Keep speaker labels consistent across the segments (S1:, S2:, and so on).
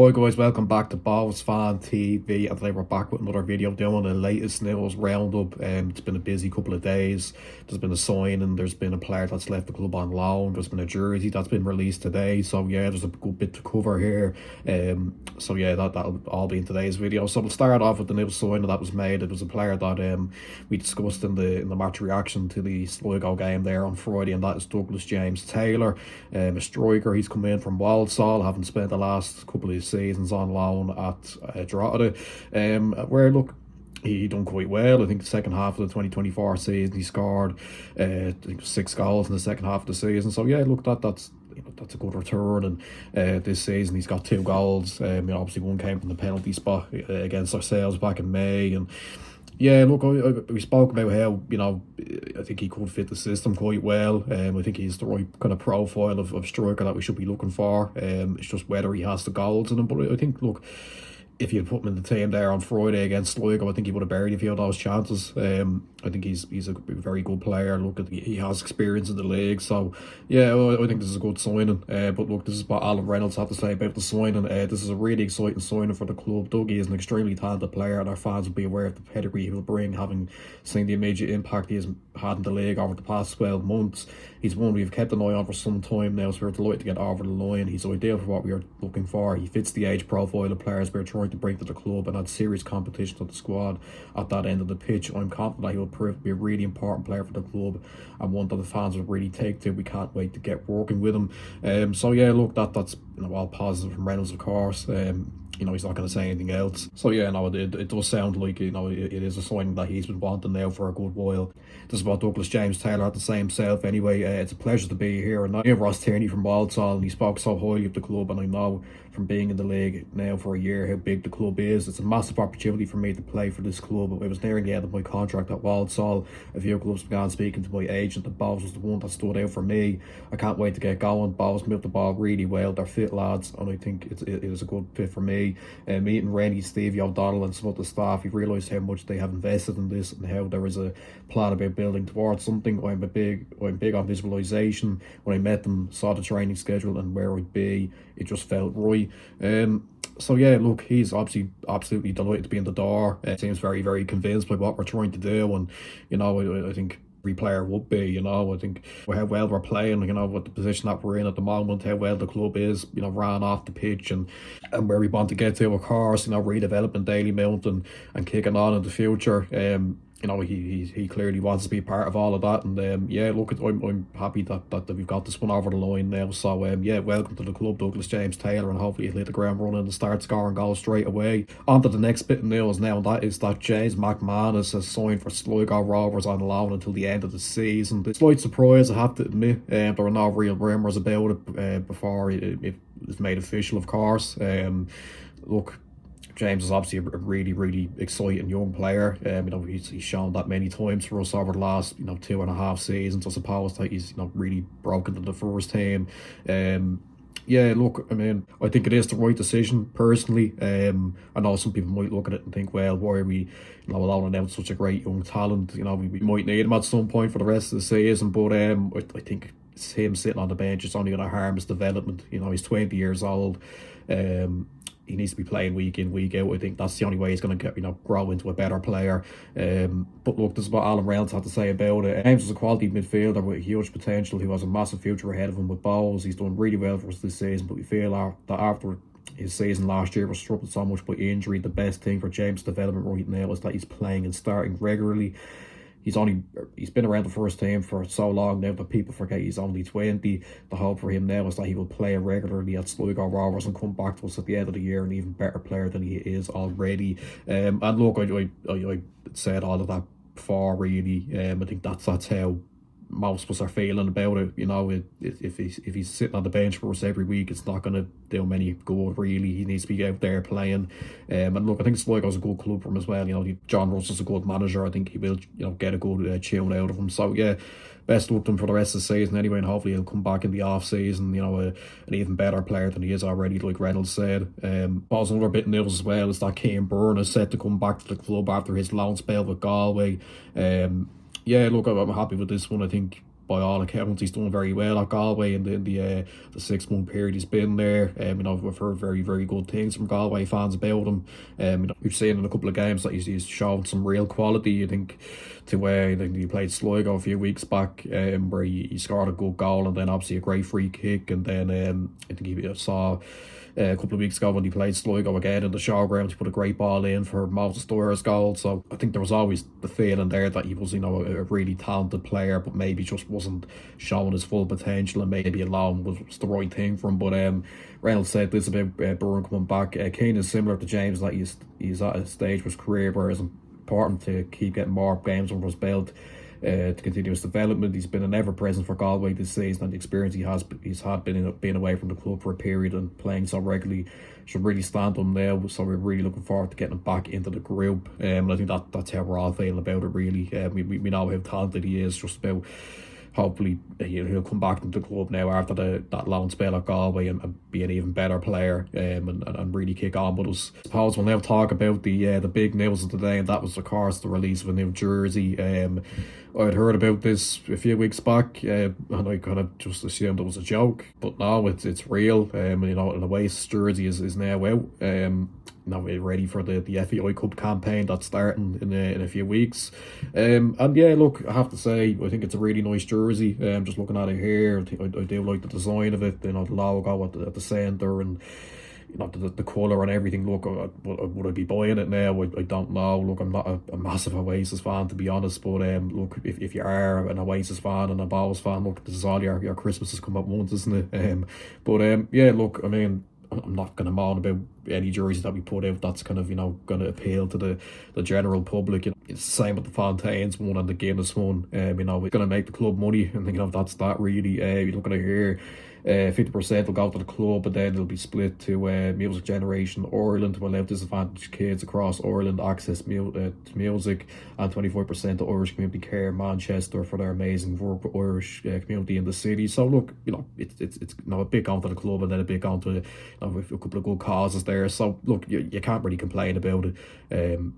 S1: Hi guys, welcome back to Bohs Fan TV, and today we're back with another video doing the latest news roundup. It's been a busy couple of days. There's been a signing, there's been a player that's left the club on loan, there's been a jersey that's been released today, so yeah, there's a good bit to cover here. So yeah, that'll all be in today's video. So we'll start off with the new signing that was made. It was a player that we discussed in the match reaction to the Sligo game there on Friday, and that is Douglas James Taylor, a striker. He's come in from Walsall, having spent the last couple of seasons on loan at Drogheda, where look, he done quite well. I think the second half of the 2024 season he scored I think 6 goals in the second half of the season. So yeah, look, that's a good return. And this season he's got 2 goals. Obviously one came from the penalty spot against ourselves back in May. And yeah, look, we spoke about how, I think he could fit the system quite well. I think he's the right kind of profile of striker that we should be looking for. It's just whether he has the goals in him. But I think, look, if you had put him in the team there on Friday against Sligo, I think he would have buried a few of those chances. I think he's a very good player. Look, he has experience in the league, so yeah, I think this is a good signing. But look, this is what Alan Reynolds had to say about the signing. This is a really exciting signing for the club. Dougie is an extremely talented player, and our fans will be aware of the pedigree he will bring, having seen the immediate impact he has had in the league over the past 12 months. He's one we've kept an eye on for some time now, so we're delighted to get over the line. He's ideal for what we are looking for. He fits the age profile of players we're trying to bring to the club and add serious competition to the squad at that end of the pitch. I'm confident that he will prove to be a really important player for the club and one that the fans will really take to. We can't wait to get working with him. So yeah, look, that's all positive from Reynolds, of course. He's not going to say anything else. So yeah, it does sound like, it is a signing that he's been wanting now for a good while. This is what Douglas James Taylor had to say himself anyway. It's a pleasure to be here. And I have Ross Tierney from Walsall, and he spoke so highly of the club, and I know from being in the league now for a year how big the club is. It's a massive opportunity for me to play for this club. I was nearing the end of my contract at Walsall. A few clubs began speaking to my agent, and Bohs was the one that stood out for me. I can't wait to get going. Bohs moved the ball really well. They're fit lads, and I think it is a good fit for me. Meeting Rennie, Stevie O'Donnell and some of the staff, you realise how much they have invested in this and how there is a plan about building towards something. I'm big on visualisation. When I met them, saw the training schedule and where I'd be, it just felt right. So yeah, look, he's obviously absolutely delighted to be in the door. Seems very, very convinced by what we're trying to do, and I think every player would be. I think how well we're playing, with the position that we're in at the moment, how well the club is, ran off the pitch and where we want to get to, of course, redeveloping Daily Mount and kicking on in the future. He clearly wants to be part of all of that, and yeah, look, I'm happy that we've got this one over the line now. So yeah, welcome to the club, Douglas James Taylor, and hopefully he'll hit the ground running and start scoring goals straight away. On to the next bit of news now, and that is that James McManus has signed for Sligo Rovers on loan until the end of the season. It's a slight surprise, I have to admit. There were no real rumours about it before it was made official, of course. Look, James is obviously a really, really exciting young player. He's shown that many times for us over the last 2.5 seasons. I suppose that he's really broken to the first team. Yeah, look, I think it is the right decision personally. I know some people might look at it and think, well, why are we allowing out such a great young talent? We might need him at some point for the rest of the season, but I think it's him sitting on the bench. It's only going to harm his development. He's 20 years old. He needs to be playing week in, week out. I think that's the only way he's going to get, grow into a better player. But look, this is what Alan Reynolds had to say about it. James is a quality midfielder with huge potential who has a massive future ahead of him with Bohs. He's done really well for us this season, but we feel that after his season last year was disrupted so much by injury, the best thing for James' development right now is that he's playing and starting regularly. He's been around the first team for so long now that people forget he's only 20. The hope for him now is that he will play regularly at Sligo Rovers and come back to us at the end of the year an even better player than he is already. And look, I said all of that before, really. I think that's how most of us are feeling about it. If he's sitting on the bench for us every week, it's not going to do him any good, really. He needs to be out there playing. And look, I think Sligo's a good club for him as well. John Russell's a good manager. I think he will get a good tune out of him. So yeah, best luck to him for the rest of the season anyway, and hopefully he'll come back in the off season an even better player than he is already, like Reynolds said. Also, another bit of news as well is that Keane Byrne is set to come back to the club after his loan spell with Galway. Yeah, look, I'm happy with this one. I think by all accounts, he's done very well at Galway in the 6 month period he's been there. We've heard very, very good things from Galway fans about him. We've seen in a couple of games that he's shown some real quality. I think he played Sligo a few weeks back, where he scored a good goal, and then obviously a great free kick, and then I think he saw a couple of weeks ago when he played Sligo again in the showground, he put a great ball in for Moses Doyer's goal. So I think there was always the feeling there that he was, a really talented player, but maybe just wasn't showing his full potential, and maybe alone was the right thing for him. But Reynolds said this about Byrne coming back. Keane is similar to James, that he's at a stage of his career where it's important to keep getting more games under his belt. To continue his development. He's been an ever-present for Galway this season, and the experience he's had being away from the club for a period and playing so regularly should really stand him now. So we're really looking forward to getting him back into the group. And I think that's how we're all feeling about it, really. We know how talented he is, just about hopefully he'll come back into the club now after that loan spell at Galway and be an even better player, and really kick on with us. I suppose we'll now talk about the big news of the day, and that was of course the release of a new jersey. I'd heard about this a few weeks back, and I kind of just assumed it was a joke, but no, it's real. An Oasis jersey is now out. Now we're ready for the FAI Cup campaign that's starting in a few weeks. And yeah, look, I have to say, I think it's a really nice jersey. Just looking at it here, I do like the design of it. The logo at the centre, and the colour and everything. Look, would I be buying it now? I don't know. Look, I'm not a massive Oasis fan, to be honest, but look, if you are an Oasis fan and a Bohs fan, look, this is all your Christmases come at once, isn't it? Yeah, look, I mean, I'm not going to moan about any jerseys that we put out that's kind of, going to appeal to the general public. It's the same with the Fontaines one and the Guinness one. We're going to make the club money, and that's that really. You're looking at here, 50% will go to the club, but then it'll be split to Music Generation Ireland to allow disadvantaged kids across Ireland access to music, and 25% to Irish Community Care Manchester for their amazing work with Irish community in the city. So look, it's a bit going to the club, and then a bit going to a couple of good causes there. So look, you can't really complain about it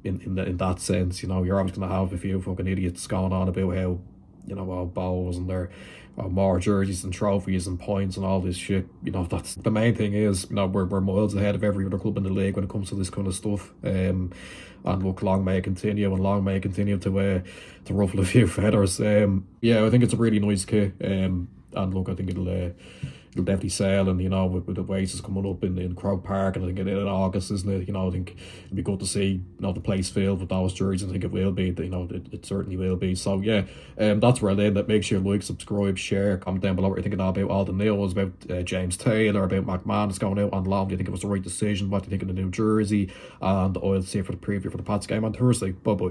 S1: in that sense. You're always going to have a few fucking idiots going on about how Bohs and their more jerseys and trophies and points and all this shit. That's the main thing is, we're miles ahead of every other club in the league when it comes to this kind of stuff. And look, long may it continue, and long may it continue to ruffle a few feathers. Yeah, I think it's a really nice kit. And look, I think it'll definitely sell, and with the Oasis coming up in Croke Park, and I think in August, isn't it? I think it'd be good to see the place filled with those jerseys. I think it will be. It certainly will be. So yeah, that's where I'll end it. Make sure you like, subscribe, share, comment down below what you're thinking about all the news about James Taylor, about McManus going out on loan. Do you think it was the right decision? What do you think of the new jersey? And I'll see you for the preview for the Pats game on Thursday. Bye bye.